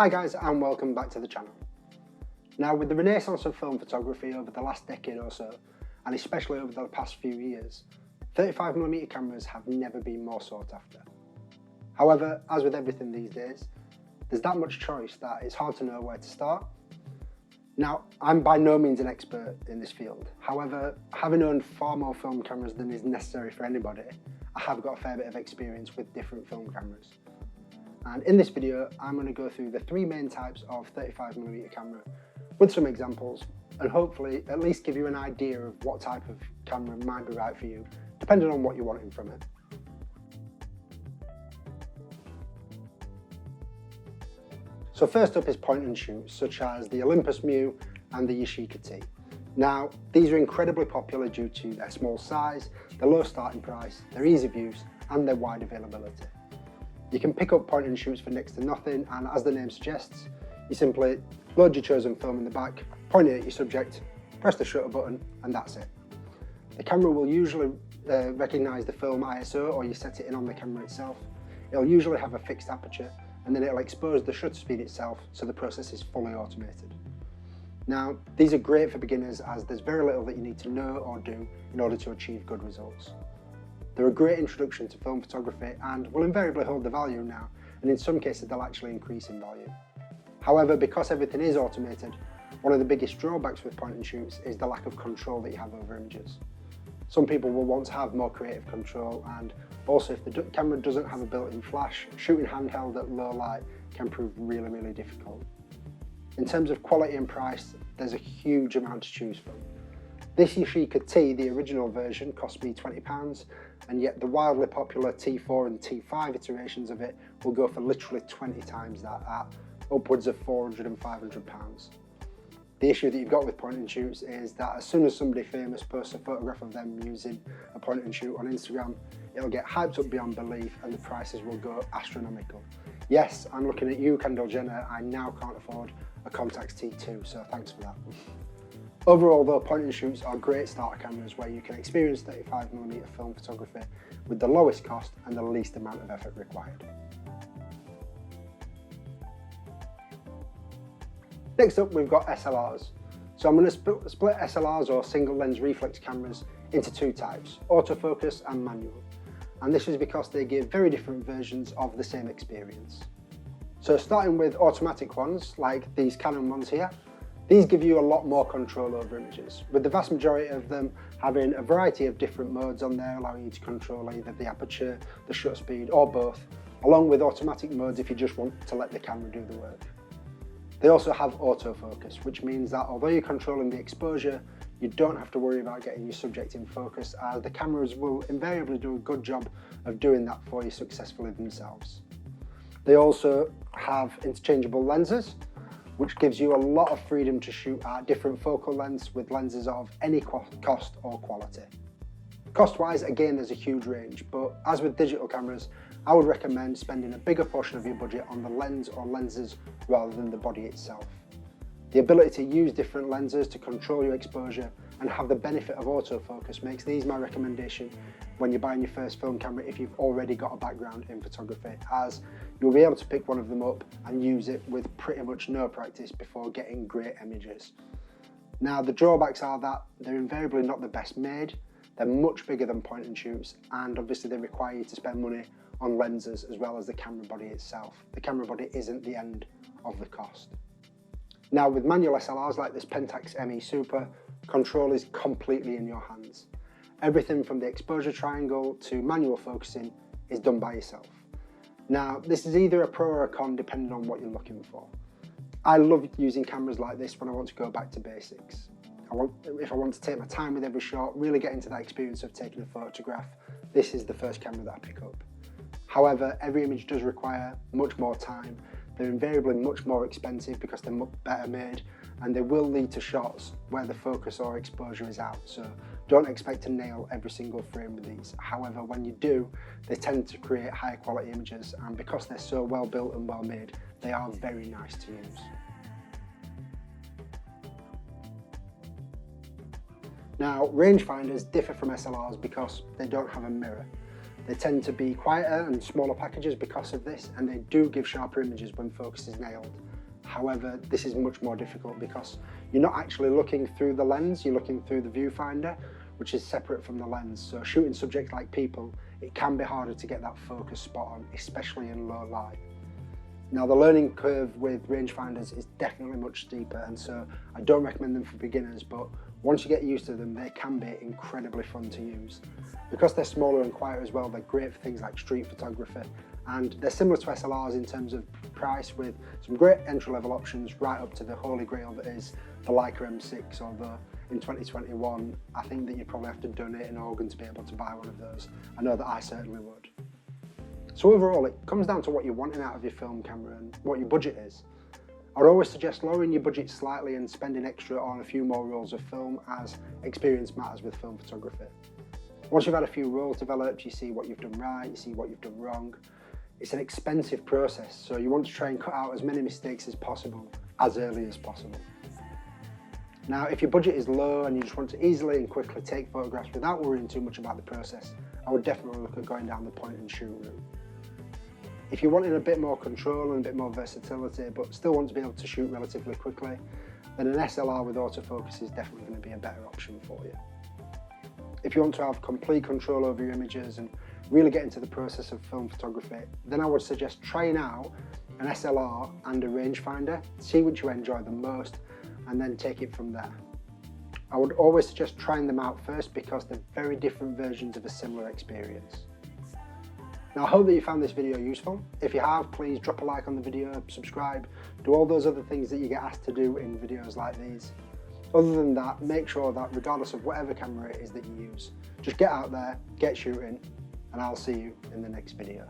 Hi guys, and welcome back to the channel. Now, with the renaissance of film photography over the last decade or so, and especially over the past few years, 35mm cameras have never been more sought after. However, as with everything these days, there's that much choice that it's hard to know where to start. Now, I'm by no means an expert in this field. However, having owned far more film cameras than is necessary for anybody, I have got a fair bit of experience with different film cameras. And in this video, I'm going to go through the three main types of 35mm camera with some examples, and hopefully at least give you an idea of what type of camera might be right for you, depending on what you're wanting from it. So first up is point and shoots, such as the Olympus Mu and the Yashica T. Now, these are incredibly popular due to their small size, their low starting price, their ease of use, and their wide availability. You can pick up point and shoots for next to nothing, and as the name suggests, you simply load your chosen film in the back, point it at your subject, press the shutter button, and that's it. The camera will usually recognise the film ISO, or you set it in on the camera itself. It'll usually have a fixed aperture, and then it'll expose the shutter speed itself, so the process is fully automated. Now, these are great for beginners as there's very little that you need to know or do in order to achieve good results. They're a great introduction to film photography and will invariably hold the value now, and in some cases they'll actually increase in value. However, because everything is automated, one of the biggest drawbacks with point and shoots is the lack of control that you have over images. Some people will want to have more creative control, and also if the camera doesn't have a built-in flash, shooting handheld at low light can prove really difficult. In terms of quality and price, there's a huge amount to choose from. This Yashica T, the original version, cost me £20, and yet the wildly popular T4 and T5 iterations of it will go for literally 20 times that, at upwards of £400 and £500. The issue that you've got with point and shoots is that as soon as somebody famous posts a photograph of them using a point and shoot on Instagram, it'll get hyped up beyond belief and the prices will go astronomical. Yes, I'm looking at you, Kendall Jenner, I now can't afford a Contax T2, so thanks for that. Overall though, point and shoots are great starter cameras where you can experience 35mm film photography with the lowest cost and the least amount of effort required. Next up, we've got SLRs. So I'm going to split SLRs, or single lens reflex cameras, into two types, autofocus and manual. And this is because they give very different versions of the same experience. So starting with automatic ones, like these Canon ones here, these give you a lot more control over images, with the vast majority of them having a variety of different modes on there, allowing you to control either the aperture, the shutter speed, or both, along with automatic modes if you just want to let the camera do the work. They also have autofocus, which means that although you're controlling the exposure, you don't have to worry about getting your subject in focus, as the cameras will invariably do a good job of doing that for you successfully themselves. They also have interchangeable lenses, which gives you a lot of freedom to shoot at different focal lengths with lenses of any cost or quality. Cost-wise, again, there's a huge range, but as with digital cameras, I would recommend spending a bigger portion of your budget on the lens or lenses rather than the body itself. The ability to use different lenses to control your exposure and have the benefit of autofocus makes these my recommendation when you're buying your first film camera if you've already got a background in photography, as you'll be able to pick one of them up and use it with pretty much no practice before getting great images. Now, the drawbacks are that they're invariably not the best made, they're much bigger than point and shoots, and obviously they require you to spend money on lenses as well as the camera body itself. The camera body isn't the end of the cost. Now, with manual SLRs like this Pentax ME Super, control is completely in your hands. Everything from the exposure triangle to manual focusing is done by yourself. Now, this is either a pro or a con depending on what you're looking for. I love using cameras like this when I want to go back to basics. If I want to take my time with every shot, really get into that experience of taking a photograph, this is the first camera that I pick up. However, every image does require much more time. They're invariably much more expensive because they're much better made, and they will lead to shots where the focus or exposure is out, so don't expect to nail every single frame with these. However, when you do, they tend to create higher quality images, and because they're so well built and well made, they are very nice to use. Now, rangefinders differ from SLRs because they don't have a mirror. They tend to be quieter and smaller packages because of this, and they do give sharper images when focus is nailed. However, this is much more difficult because you're not actually looking through the lens, you're looking through the viewfinder, which is separate from the lens. So shooting subjects like people, it can be harder to get that focus spot on, especially in low light. Now, the learning curve with rangefinders is definitely much steeper, and so I don't recommend them for beginners, but once you get used to them, they can be incredibly fun to use. Because they're smaller and quieter as well, they're great for things like street photography, and they're similar to SLRs in terms of price, with some great entry-level options right up to the holy grail that is the Leica M6, although in 2021, I think that you'd probably have to donate an organ to be able to buy one of those. I know that I certainly would. So overall, it comes down to what you're wanting out of your film camera and what your budget is. I'd always suggest lowering your budget slightly and spending extra on a few more rolls of film, as experience matters with film photography. Once you've had a few rolls developed, you see what you've done right, you see what you've done wrong. It's an expensive process, so you want to try and cut out as many mistakes as possible, as early as possible. Now, if your budget is low and you just want to easily and quickly take photographs without worrying too much about the process, I would definitely look at going down the point and shoot route. If you're wanting a bit more control and a bit more versatility, but still want to be able to shoot relatively quickly, then an SLR with autofocus is definitely going to be a better option for you. If you want to have complete control over your images and really get into the process of film photography, then I would suggest trying out an SLR and a rangefinder, see which you enjoy the most, and then take it from there. I would always suggest trying them out first because they're very different versions of a similar experience. Now, I hope that you found this video useful. If you have, please drop a like on the video, subscribe, do all those other things that you get asked to do in videos like these. Other than that, make sure that regardless of whatever camera it is that you use, just get out there, get shooting, and I'll see you in the next video.